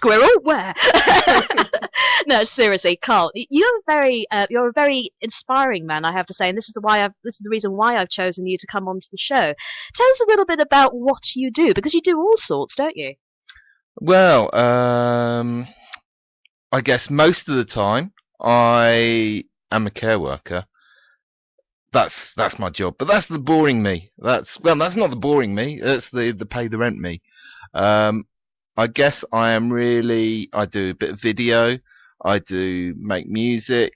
squirrel, where? No, seriously, Carl, you're a very inspiring man, I have to say, and this is the reason why I've chosen you to come onto the show. Tell us a little bit about what you do, because you do all sorts, don't you? Well, I guess most of the time I am a care worker. That's my job, but that's the boring me. That's not the boring me. That's the pay the rent me. I guess I do a bit of video. I do make music,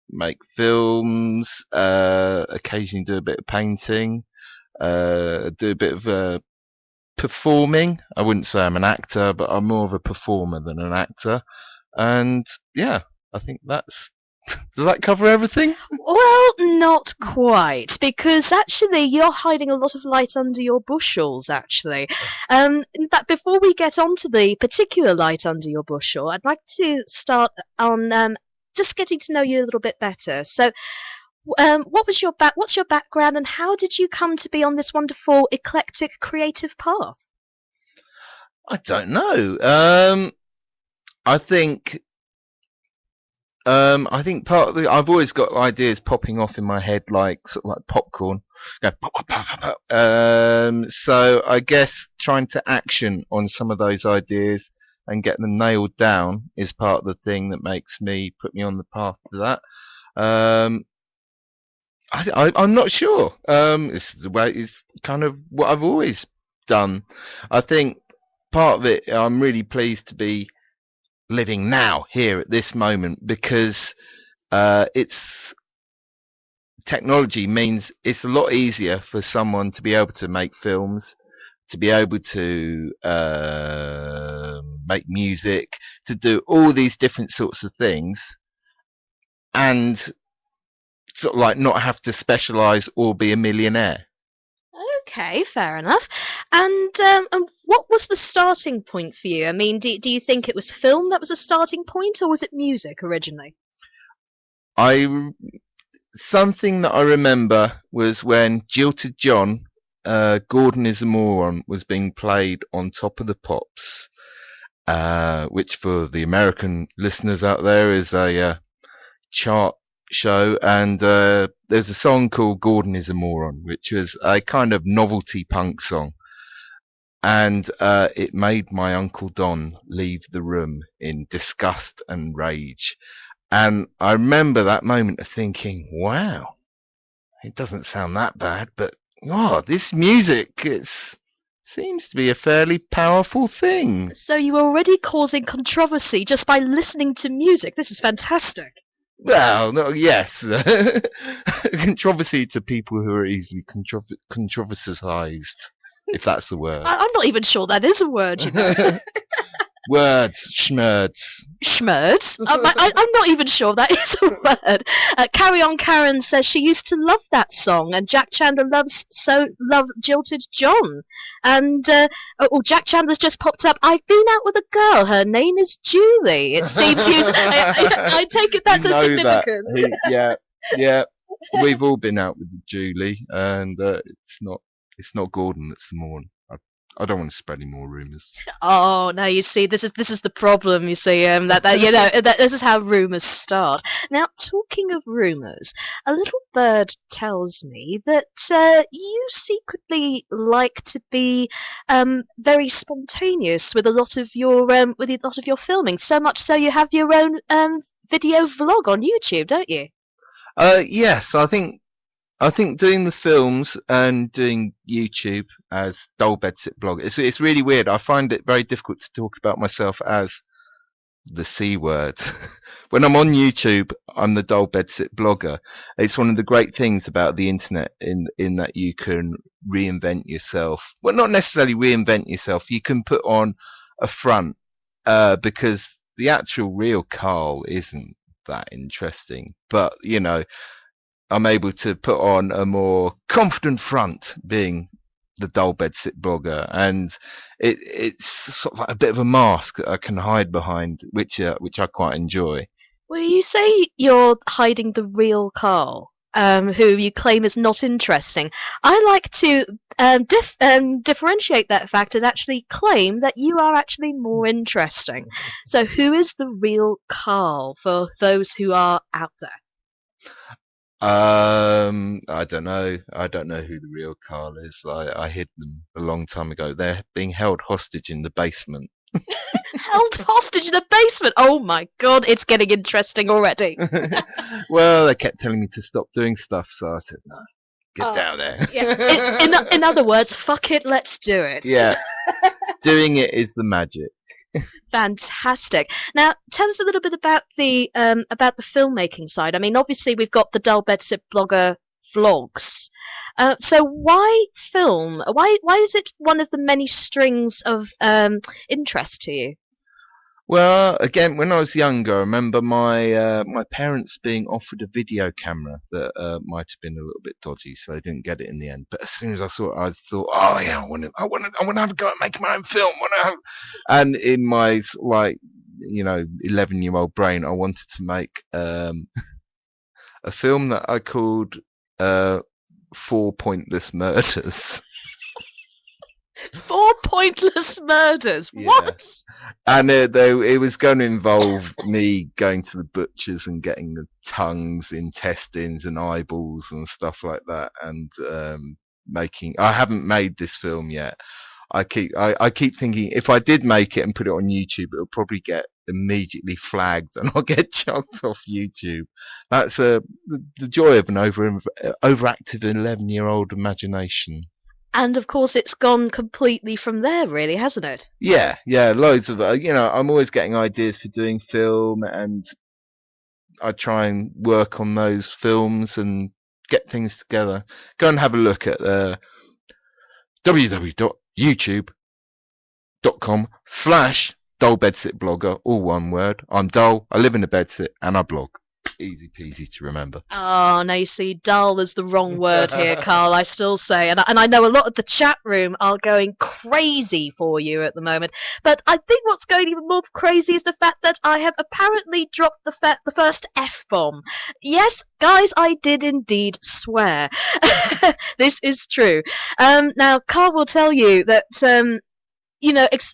make films, occasionally do a bit of painting, do a bit of performing. I wouldn't say I'm an actor, but I'm more of a performer than an actor. And yeah, I think does that cover everything? Well, not quite, because actually you're hiding a lot of light under your bushels, actually. In fact, before we get onto the particular light under your bushel, I'd like to start on just getting to know you a little bit better. So, what's your background, and how did you come to be on this wonderful, eclectic, creative path? I don't know. I think part of I've always got ideas popping off in my head like sort of like popcorn. Go pop, pop, pop, pop, pop. So I guess trying to action on some of those ideas and get them nailed down is part of the thing that put me on the path to that. I'm not sure. It's kind of what I've always done. I think part of it, I'm really pleased to be living now here at this moment, because technology means it's a lot easier for someone to be able to make films, to be able to make music, to do all these different sorts of things, and sort of like not have to specialize or be a millionaire. Okay, fair enough. And what was the starting point for you? I mean, do you think it was film that was a starting point, or was it music originally? Something that I remember was when Jilted John, Gordon is a Moron, was being played on Top of the Pops, which for the American listeners out there is a chart show, and there's a song called Gordon is a Moron, which was a kind of novelty punk song, and it made my Uncle Don leave the room in disgust and rage. And I remember that moment of thinking, wow, it doesn't sound that bad, but this music, seems to be a fairly powerful thing. So you were already causing controversy just by listening to music. This is fantastic. Well, no, yes. Controversy to people who are easily controversized, if that's the word. I'm not even sure that is a word, you know. Words, schmerds. Schmerds? I'm not even sure that is a word. Carry On Karen says she used to love that song, and Jack Chandler loved Jilted John. And Jack Chandler's just popped up. I've been out with a girl. Her name is Julie. It seems I take it that's significant. Yeah. We've all been out with Julie, and it's not Gordon that's the moron. I don't want to spread any more rumours. Oh no! You see, this is the problem. You see, this is how rumours start. Now, talking of rumours, a little bird tells me that you secretly like to be very spontaneous with a lot of your filming. So much so, you have your own video vlog on YouTube, don't you? Yes, I think doing the films and doing YouTube as Dull Bedsit blog, it's really weird. I find it very difficult to talk about myself as the C word. When I'm on YouTube, I'm the Dull Bedsit blogger. It's one of the great things about the internet in that you can reinvent yourself. Well, not necessarily reinvent yourself. You can put on a front, because the actual real Carl isn't that interesting. But, I'm able to put on a more confident front being the Dull Bedsit blogger, and it's sort of like a bit of a mask that I can hide behind, which I quite enjoy. Well, you say you're hiding the real Carl, who you claim is not interesting. I like to differentiate that fact and actually claim that you are actually more interesting. So, who is the real Carl for those who are out there? I don't know. I don't know who the real Carl is. I hid them a long time ago. They're being held hostage in the basement. Held hostage in a basement. Oh my god, it's getting interesting already. Well, they kept telling me to stop doing stuff, so I said, no, get down there. Yeah. In other words, fuck it, let's do it. Yeah. Doing it is the magic. Fantastic. Now, tell us a little bit about the filmmaking side. I mean, obviously, we've got the Dull Bedsit Blogger vlogs. So why film? Why is it one of the many strings of interest to you? Well, again, when I was younger, I remember my parents being offered a video camera that might have been a little bit dodgy, so they didn't get it in the end. But as soon as I saw it, I thought, oh yeah, I want to have a go at making my own film. And in my 11-year-old brain, I wanted to make a film that I called 4 Pointless Murders. 4 pointless murders. Yeah. What? And it was going to involve me going to the butchers and getting the tongues, intestines, and eyeballs and stuff like that, and making. I haven't made this film yet. I keep thinking if I did make it and put it on YouTube, it'll probably get immediately flagged and I'll get chucked off YouTube. That's the joy of an overactive 11-year-old imagination. And of course, it's gone completely from there, really, hasn't it? Yeah, loads of I'm always getting ideas for doing film, and I try and work on those films and get things together. Go and have a look at www.youtube.com/dullbedsitblogger, all one word. I'm dull, I live in a bedsit, and I blog. Easy peasy to remember. Oh, no, you see, dull is the wrong word here, Carl, I still say. And I know a lot of the chat room are going crazy for you at the moment. But I think what's going even more crazy is the fact that I have apparently dropped the first F-bomb. Yes, guys, I did indeed swear. This is true. Now, Carl will tell you that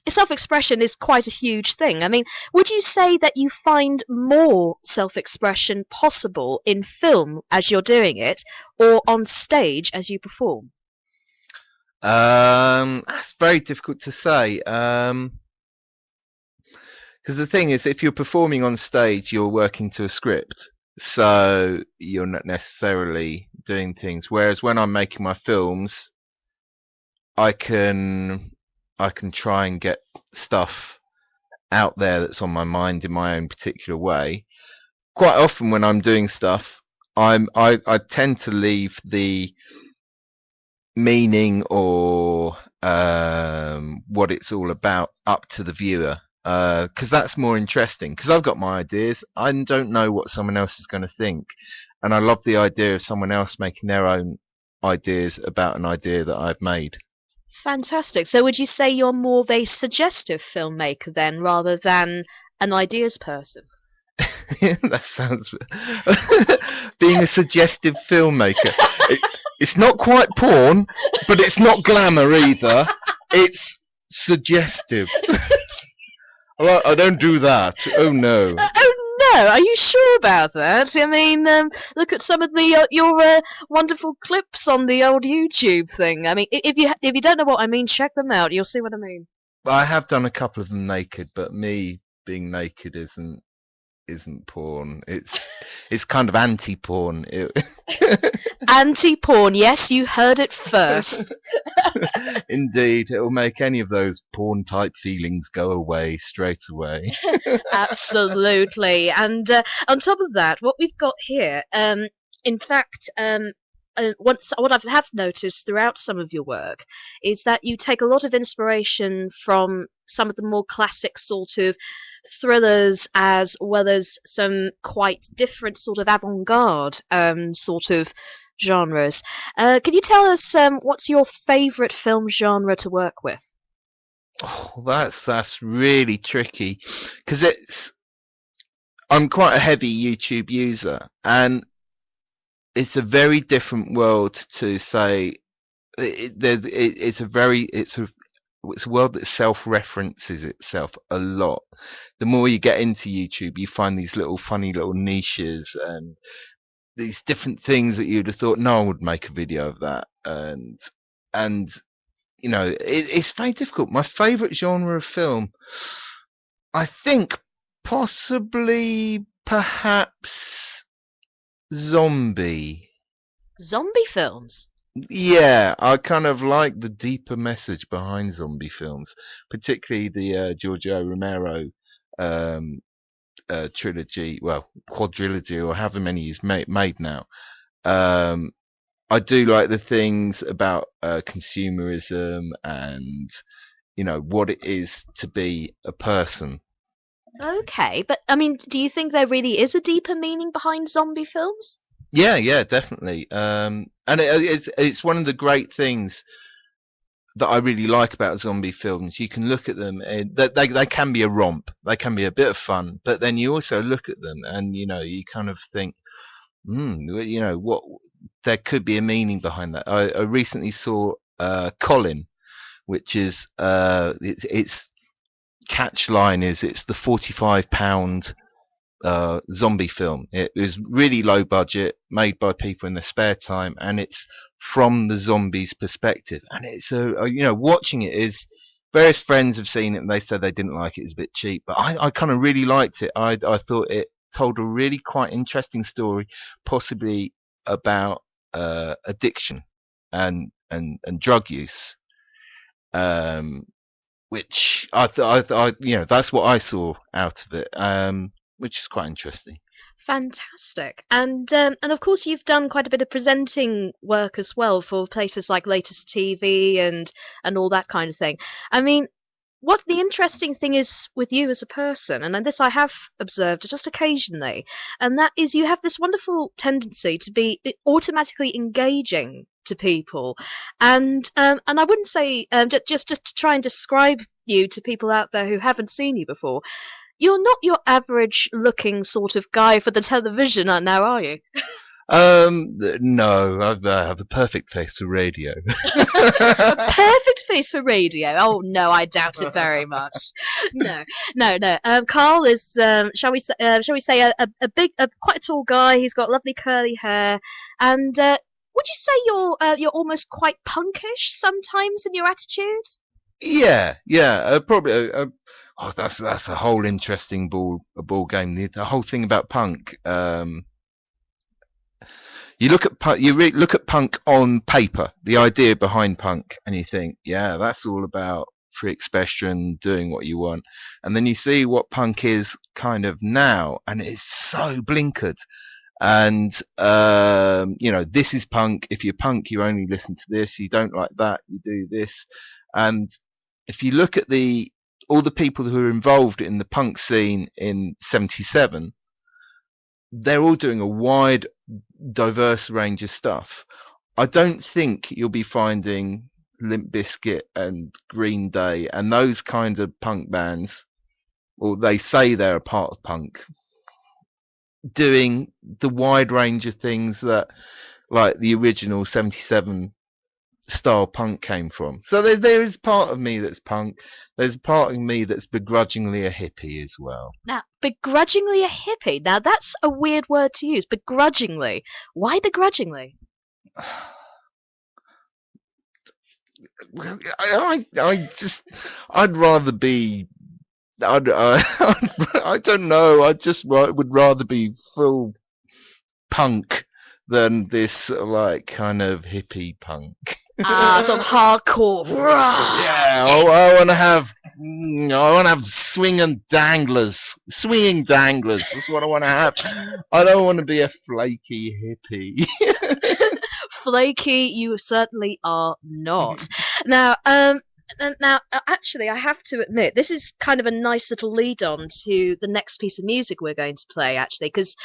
self-expression is quite a huge thing. I mean, would you say that you find more self-expression possible in film as you're doing it, or on stage as you perform? That's very difficult to say. Because the thing is, if you're performing on stage, you're working to a script, so you're not necessarily doing things. Whereas when I'm making my films, I can try and get stuff out there that's on my mind in my own particular way. Quite often when I'm doing stuff, I tend to leave the meaning or what it's all about up to the viewer, because that's more interesting. Because I've got my ideas, I don't know what someone else is going to think, and I love the idea of someone else making their own ideas about an idea that I've made. Fantastic. So would you say you're more of a suggestive filmmaker then, rather than an ideas person? That sounds... Being a suggestive filmmaker. It's not quite porn, but it's not glamour either. It's suggestive. I don't do that. Oh no. No, are you sure about that? I mean, look at some of your wonderful clips on the old YouTube thing. I mean, if you don't know what I mean, check them out. You'll see what I mean. I have done a couple of them naked, but me being naked isn't porn. It's kind of anti-porn. Anti-porn, yes, you heard it first. Indeed, it will make any of those porn-type feelings go away straight away. Absolutely. And on top of that, what we've got here, in fact, what I have noticed throughout some of your work is that you take a lot of inspiration from some of the more classic sort of thrillers, as well as some quite different sort of avant-garde sort of genres. Can you tell us what's your favourite film genre to work with? Oh, that's really tricky, because I'm quite a heavy YouTube user, and it's a very different world to say. It's a very it's a world that self-references itself a lot. The more you get into YouTube, you find these little funny little niches and these different things that you'd have thought no one would make a video of that, and you know it's very difficult. My favourite genre of film, I think, possibly perhaps zombie. Zombie films. Yeah, I kind of like the deeper message behind zombie films, particularly the Giorgio Romero um, trilogy, well, quadrilogy, or however many he's made now. Um, I do like the things about consumerism and what it is to be a person. Okay, but I mean, do you think there really is a deeper meaning behind zombie films? Yeah, definitely. And it's one of the great things that I really like about zombie films. You can look at them, that they can be a romp, they can be a bit of fun, but then you also look at them and you kind of think, what there could be a meaning behind that. I recently saw Colin, which is its catch line is it's the £45 zombie film. It was really low budget, made by people in their spare time, and it's from the zombies' perspective. And it's watching it is. Various friends have seen it and they said they didn't like it. It was a bit cheap, but I kind of really liked it. I thought it told a really quite interesting story, possibly about addiction and drug use. Which that's what I saw out of it, which is quite interesting. Fantastic. And of course you've done quite a bit of presenting work as well for places like Latest TV and all that kind of thing. I mean, what the interesting thing is with you as a person, and this I have observed just occasionally, and that is you have this wonderful tendency to be automatically engaging to people, and I wouldn't say just to try and describe you to people out there who haven't seen you before. You're not your average looking sort of guy for the television now, are you? No, I have a perfect face for radio. A perfect face for radio. Oh no, I doubt it very much. No, no. Carl is, shall we say, a big, quite a tall guy. He's got lovely curly hair, and would you say you're almost quite punkish sometimes in your attitude? Yeah, probably. That's a whole interesting ball game. The whole thing about punk. You look at look at punk on paper, the idea behind punk, and you think, yeah, that's all about free expression, doing what you want. And then you see what punk is kind of now, and it's so blinkered. And this is punk. If you're punk, you only listen to this. You don't like that, you do this. And if you look at all the people who are involved in the punk scene in '77, they're all doing a wide, diverse range of stuff. I don't think you'll be finding Limp Bizkit and Green Day and those kind of punk bands, or they say they're a part of punk, doing the wide range of things that like the original '77 style punk came from. So there is part of me that's punk. There's part of me that's begrudgingly a hippie as well. Now, begrudgingly a hippie. Now that's a weird word to use. Begrudgingly. Why begrudgingly? I'd rather be. I don't know. I just would rather be full punk than this like kind of hippie punk. Sort of hardcore. Yeah, I want to have swinging danglers. That's what I want to have. I don't want to be a flaky hippie. Flaky, you certainly are not. Now, actually, I have to admit, this is kind of a nice little lead-on to the next piece of music we're going to play, actually, because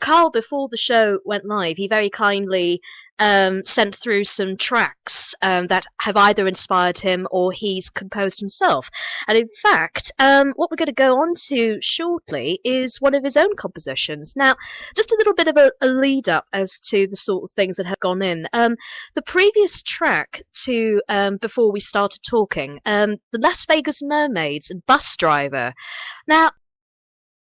Carl, before the show went live, he very kindly sent through some tracks that have either inspired him or he's composed himself. And in fact, what we're going to go on to shortly is one of his own compositions. Now, just a little bit of a lead up as to the sort of things that have gone in. The previous track to before we started talking, the Las Vegas Mermaids and Bus Driver. Now,